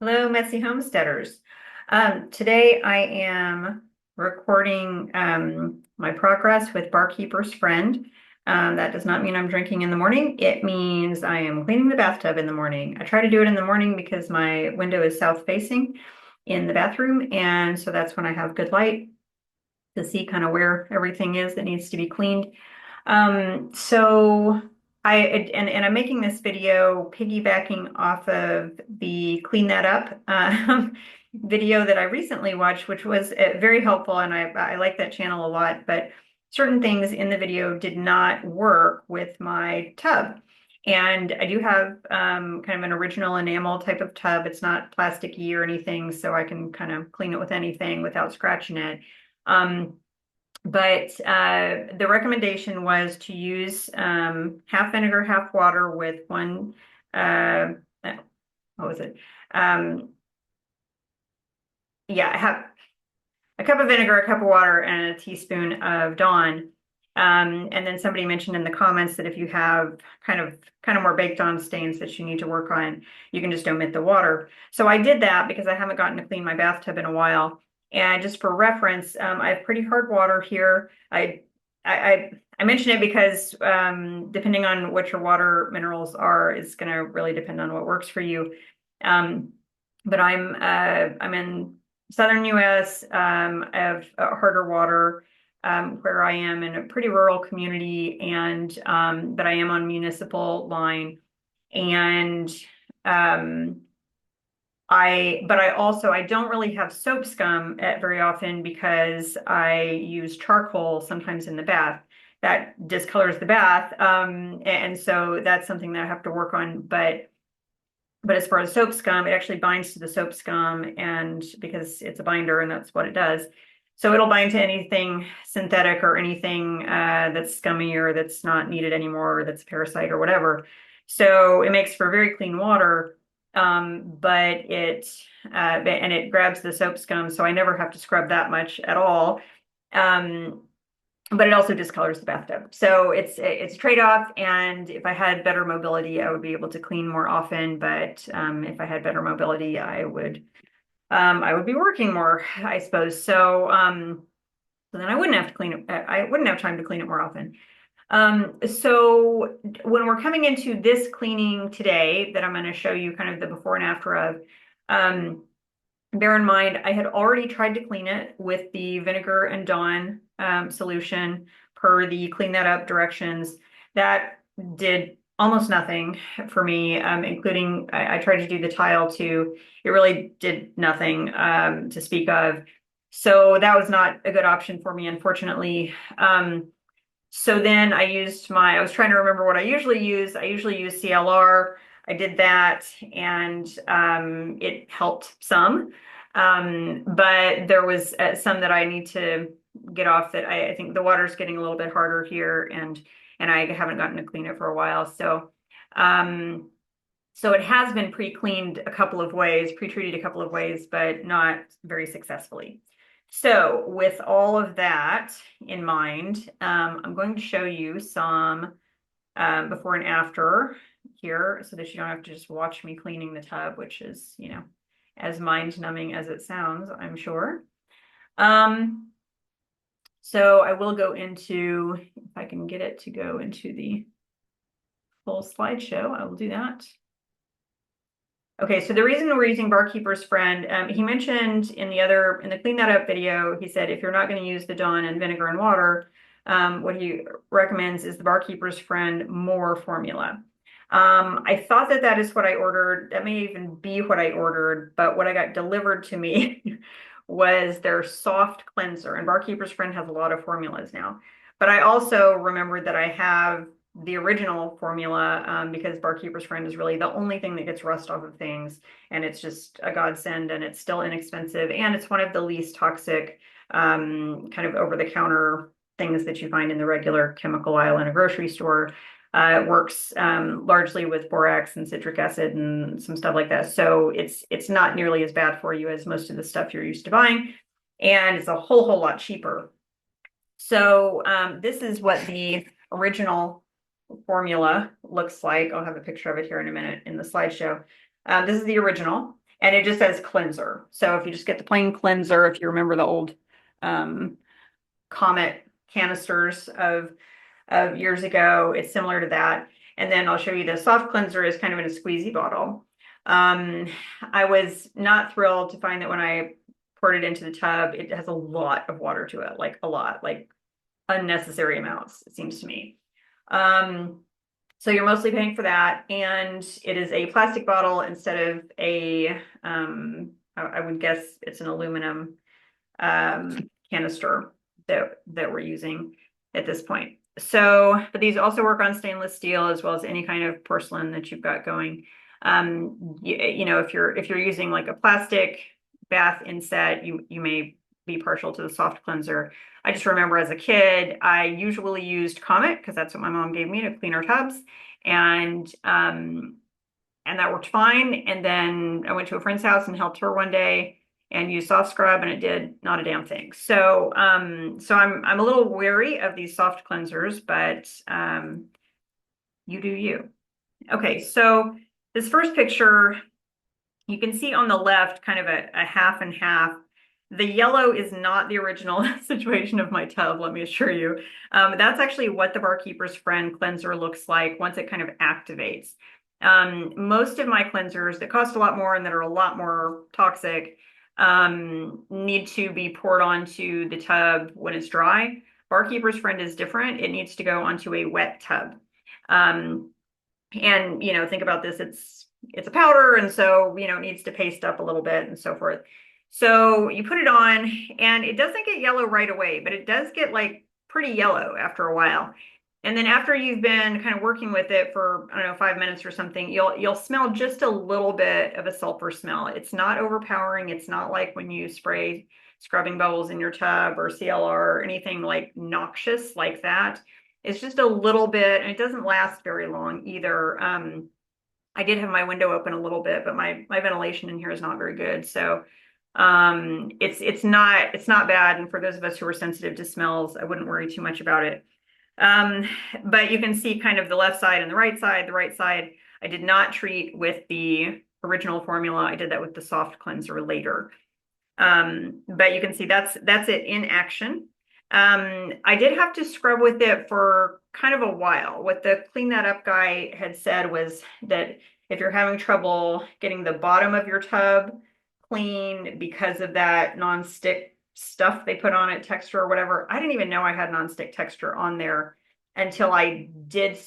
Hello, messy homesteaders. Today I am recording my progress with Barkeeper's friend. That does not mean I'm drinking in the morning. It means I am cleaning the bathtub in the morning. I try to do it in the morning because my window is south facing in the bathroom, and so that's when I have good light to see kind of where everything is that needs to be cleaned. So and I'm making this video piggybacking off of the Clean That Up video that I recently watched, which was very helpful, and I like that channel a lot, but certain things in the video did not work with my tub. And I do have kind of an original enamel type of tub. It's not plasticky or anything, so I can kind of clean it with anything without scratching it. Um, but the recommendation was to use half vinegar, half water with one, uh, what was it? Um, yeah, have a cup of vinegar, a cup of water, and a teaspoon of Dawn. And then somebody mentioned in the comments that if you have kind of more baked on stains that you need to work on, you can just omit the water. So I did that because I haven't gotten to clean my bathtub in a while. And just for reference, I have pretty hard water here. I mention it because depending on what your water minerals are, it's going to really depend on what works for you. Um, but I'm in southern US. I have harder water where I am in a pretty rural community, and but I am on municipal line, and um, I don't really have soap scum very often because I use charcoal sometimes in the bath. That discolors the bath, and so that's something that I have to work on. But as far as soap scum, it actually binds to the soap scum, and because it's a binder and that's what it does. So it'll bind to anything synthetic or anything that's scummy or that's not needed anymore, or that's a parasite or whatever. So it makes for very clean water, and it grabs the soap scum, so I never have to scrub that much at all. Um, but it also discolors the bathtub. So it's a trade-off. And if I had better mobility, I would be able to clean more often. But if I had better mobility, I would be working more, I suppose. So then I wouldn't have to clean it. I wouldn't have time to clean it more often. So when we're coming into this cleaning today, that I'm going to show you kind of the before and after of, um, bear in mind, I had already tried to clean it with the vinegar and Dawn solution per the Clean That Up directions. That did almost nothing for me, including I tried to do the tile too. It really did nothing to speak of. So that was not a good option for me, unfortunately. So then I was trying to remember what I usually use. I usually use CLR. I did that, and it helped some. But there was some that I need to get off that I think the water's getting a little bit harder here, and I haven't gotten to clean it for a while. Um, so it has been pre-cleaned a couple of ways, pre-treated a couple of ways, but not very successfully. So with all of that in mind, I'm going to show you some before and after here so that you don't have to just watch me cleaning the tub, which is, as mind-numbing as it sounds, I'm sure. So I will go into, if I can get it to go into the full slideshow, I will do that. Okay, so the reason we're using Barkeeper's friend, he mentioned in the Clean That Up video, he said if you're not going to use the Dawn and vinegar and water, what he recommends is the Barkeeper's friend more formula. I thought that is what I ordered. That may even be what I ordered, but what I got delivered to me was their soft cleanser. And Barkeeper's friend has a lot of formulas now. But I also remembered that I have the original formula because Barkeeper's friend is really the only thing that gets rust off of things, and it's just a godsend, and it's still inexpensive, and it's one of the least toxic kind of over-the-counter things that you find in the regular chemical aisle in a grocery store. It works largely with borax and citric acid and some stuff like that, so it's not nearly as bad for you as most of the stuff you're used to buying, and it's a whole lot cheaper. So this is what the original formula looks like. I'll have a picture of it here in a minute in the slideshow. This is the original. And it just says cleanser. So if you just get the plain cleanser, if you remember the old um, Comet canisters of years ago, it's similar to that. And then I'll show you the soft cleanser is kind of in a squeezy bottle. I was not thrilled to find that when I poured it into the tub, it has a lot of water to it, like a lot, like unnecessary amounts, it seems to me. So you're mostly paying for that, and it is a plastic bottle instead of a, I would guess it's an aluminum canister that we're using at this point. So, but these also work on stainless steel as well as any kind of porcelain that you've got going. You know, if you're using like a plastic bath inset, you may be partial to the soft cleanser. I just remember as a kid, I usually used Comet because that's what my mom gave me to clean our tubs, and that worked fine. And then I went to a friend's house and helped her one day and used soft scrub, and it did not a damn thing. So so I'm a little wary of these soft cleansers, but you do you. Okay, so this first picture, you can see on the left kind of a half and half. The yellow is not the original situation of my tub, let me assure you. That's actually what the Barkeeper's Friend cleanser looks like once it kind of activates. Most of my cleansers that cost a lot more and that are a lot more toxic need to be poured onto the tub when it's dry. Barkeeper's Friend is different. It needs to go onto a wet tub. And you know, think about this, it's a powder, and so you know, it needs to paste up a little bit and so forth. So you put it on and it doesn't get yellow right away, but it does get like pretty yellow after a while. And then after you've been kind of working with it for, I don't know, 5 minutes or something, you'll smell just a little bit of a sulfur smell. It's not overpowering. It's not like when you spray scrubbing bubbles in your tub or CLR or anything like noxious like that. It's just a little bit, and it doesn't last very long either. I did have my window open a little bit, but my ventilation in here is not very good. So it's not bad. And for those of us who are sensitive to smells, I wouldn't worry too much about it. But you can see kind of the left side and the right side. The right side, I did not treat with the original formula. I did that with the soft cleanser later. But you can see that's it in action. I did have to scrub with it for kind of a while. What the Clean That Up guy had said was that if you're having trouble getting the bottom of your tub clean because of that non-stick stuff they put on it, texture or whatever. I didn't even know I had non-stick texture on there until I did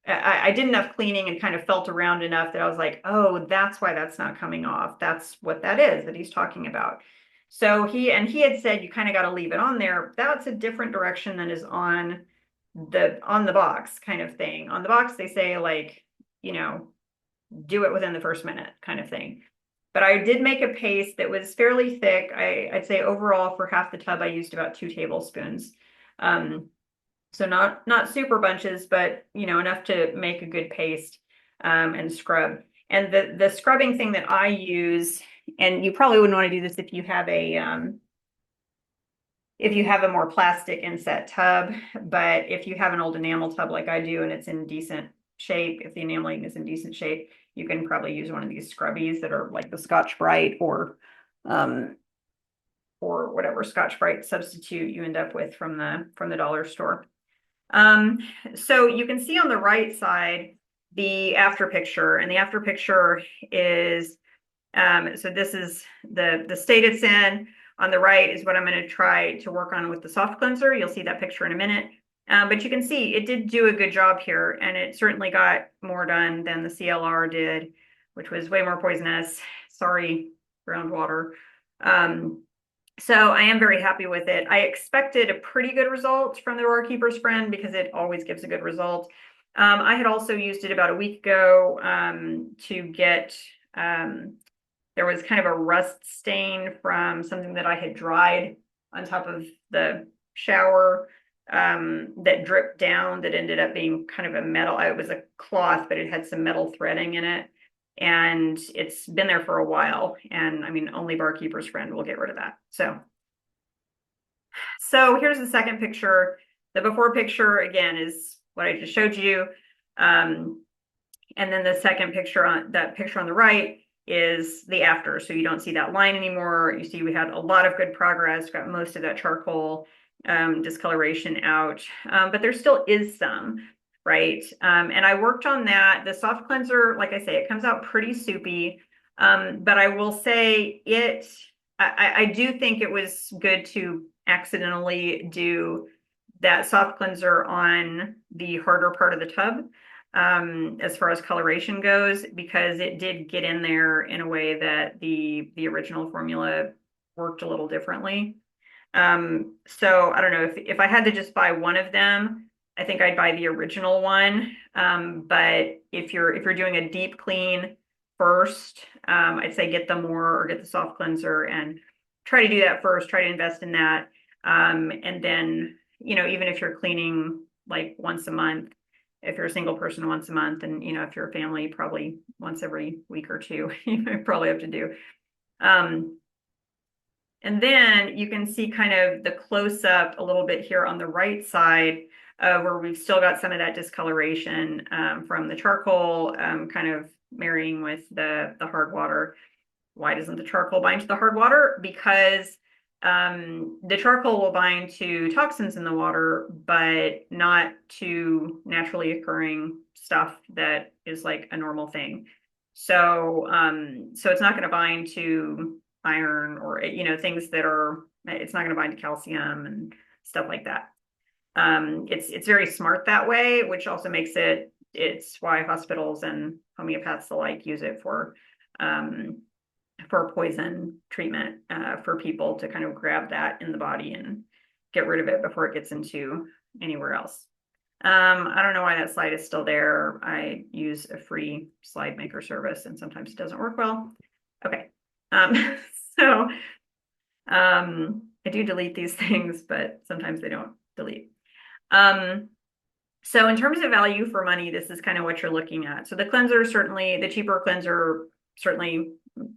I did enough cleaning and kind of felt around enough that I was like, oh, that's why that's not coming off. That's what that is that he's talking about. So he had said you kind of got to leave it on there. That's a different direction than is on the box kind of thing. On the box, they say like, you know, do it within the first minute kind of thing. But I did make a paste that was fairly thick. I'd say overall for half the tub, I used about 2 tablespoons. So not super bunches, but you know, enough to make a good paste and scrub. And the scrubbing thing that I use, and you probably wouldn't want to do this if you have a more plastic inset tub, but if you have an old enamel tub like I do and it's in decent shape, if the enameling is in decent shape, you can probably use one of these scrubbies that are like the Scotch-Brite or whatever Scotch-Brite substitute you end up with from the dollar store. So you can see on the right side the after picture, and the after picture is so this is the state it's in. On the right is what I'm going to try to work on with the soft cleanser. You'll see that picture in a minute. But you can see it did do a good job here, and it certainly got more done than the CLR did, which was way more poisonous. Sorry, groundwater. So I am very happy with it. I expected a pretty good result from the Barkeeper's Friend because it always gives a good result. I had also used it about a week ago to get, there was kind of a rust stain from something that I had dried on top of the shower that dripped down that ended up being kind of a metal. It was a cloth, but it had some metal threading in it. And it's been there for a while. And I mean, only Barkeeper's Friend will get rid of that. So here's the second picture. The before picture, again, is what I just showed you. And then the second picture, that picture on the right is the after. So you don't see that line anymore. You see we had a lot of good progress, got most of that charcoal discoloration out, but there still is some, right? And I worked on that. The soft cleanser, like I say, it comes out pretty soupy, but I will say I do think it was good to accidentally do that soft cleanser on the harder part of the tub, as far as coloration goes, because it did get in there in a way that the original formula worked a little differently. So I don't know if I had to just buy one of them, I think I'd buy the original one. But if you're doing a deep clean first, I'd say get the more or get the soft cleanser and try to do that first. Try to invest in that, and then even if you're cleaning like once a month, if you're a single person once a month, and if you're a family, probably once every week or two, you probably have to do. Um, and then you can see kind of the close up a little bit here on the right side, where we've still got some of that discoloration from the charcoal, kind of marrying with the hard water. Why doesn't the charcoal bind to the hard water? Because the charcoal will bind to toxins in the water, but not to naturally occurring stuff that is like a normal thing. So it's not going to bind to iron or things that are. It's not going to bind to calcium and stuff like that. It's very smart that way, which also makes it's why hospitals and homeopaths alike use it for poison treatment, for people to kind of grab that in the body and get rid of it before it gets into anywhere else. I don't know why that slide is still there. I use a free slide maker service and sometimes it doesn't work well. Okay. So I do delete these things, but sometimes they don't delete. So in terms of value for money, this is kind of what you're looking at. So the cleanser, certainly, the cheaper cleanser certainly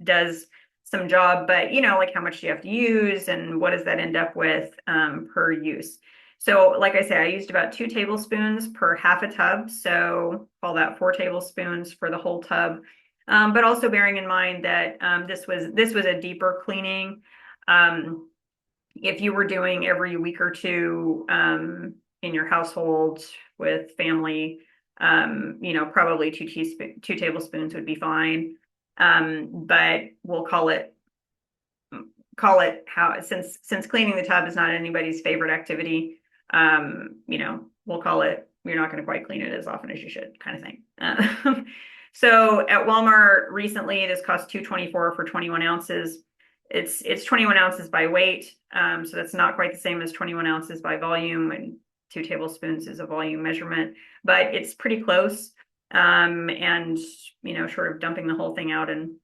does some job, but like how much do you have to use and what does that end up with per use? So like I say, I used about 2 tablespoons per half a tub. So call that 4 tablespoons for the whole tub. But also bearing in mind that this was a deeper cleaning. If you were doing every week or two in your household with family, probably 2 tablespoons would be fine. But we'll call it how, since cleaning the tub is not anybody's favorite activity, we'll call it, you're not going to quite clean it as often as you should, kind of thing. So at Walmart recently, this cost $2.24 for 21 ounces. It's 21 ounces by weight, so that's not quite the same as 21 ounces by volume, and 2 tablespoons is a volume measurement, but it's pretty close. And short of dumping the whole thing out and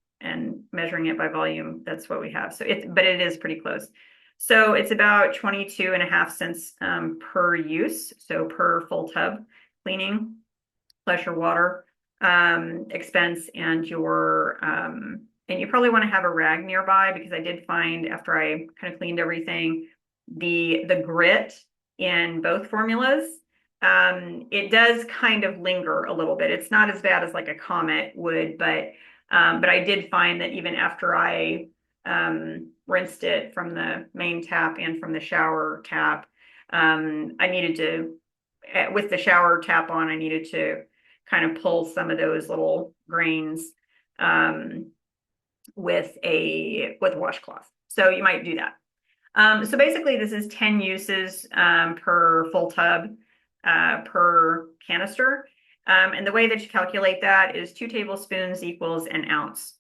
measuring it by volume, that's what we have. But it is pretty close. So it's about 22.5 cents per use, so per full tub cleaning, plus your water expense and your and you probably want to have a rag nearby, because I did find after I kind of cleaned everything, the grit in both formulas, it does kind of linger a little bit. It's not as bad as like a Comet would, but I did find that even after I rinsed it from the main tap and from the shower tap, I needed to, with the shower tap on, I needed to kind of pull some of those little grains with a washcloth. So you might do that. So basically this is 10 uses per full tub per canister. And the way that you calculate that is 2 tablespoons equals an ounce.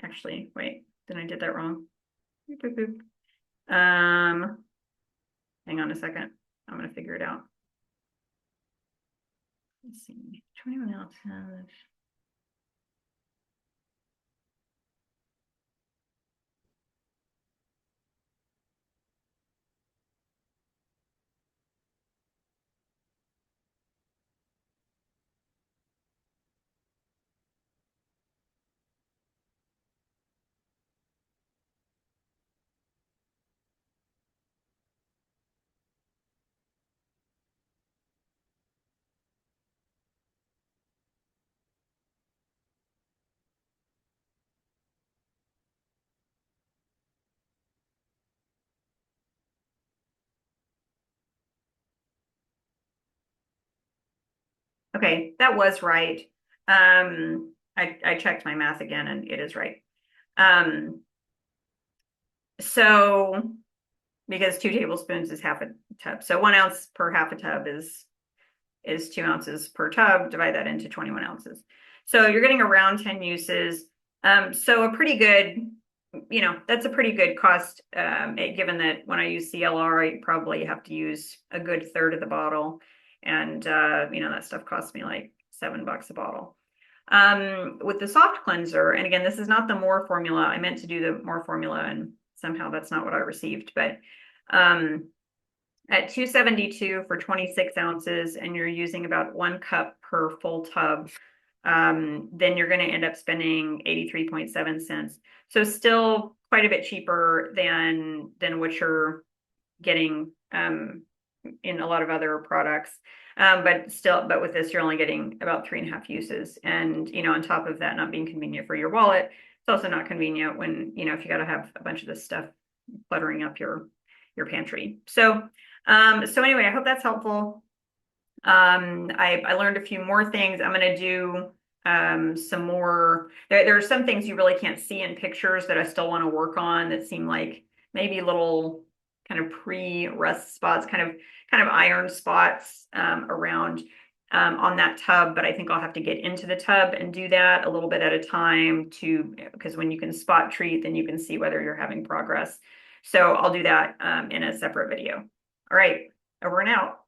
Actually, wait, then I did that wrong. Boop, boop, boop. Hang on a second. I'm going to figure it out. Let's see, 21 ounces. Okay, that was right. I checked my math again and it is right. Um, so because 2 tablespoons is half a tub. So 1 ounce per half a tub is 2 ounces per tub. Divide that into 21 ounces. So you're getting around 10 uses. So a pretty good, that's a pretty good cost, given that when I use CLR, I probably have to use a good third of the bottle. And, that stuff costs me like $7 a bottle. With the soft cleanser, and again, this is not the more formula. I meant to do the more formula and somehow that's not what I received, but at 272 for 26 ounces, and you're using about 1 cup per full tub, then you're going to end up spending 83.7 cents. So still quite a bit cheaper than what you're getting in a lot of other products. But with this, you're only getting about 3.5 uses. And, on top of that, not being convenient for your wallet, it's also not convenient when, if you got to have a bunch of this stuff cluttering up your pantry. So anyway, I hope that's helpful. I learned a few more things. I'm going to do some more. There are some things you really can't see in pictures that I still want to work on that seem like maybe little kind of pre-rust spots, kind of iron spots around on that tub. But I think I'll have to get into the tub and do that a little bit at a time because when you can spot treat, then you can see whether you're having progress. So I'll do that in a separate video. All right, over and out.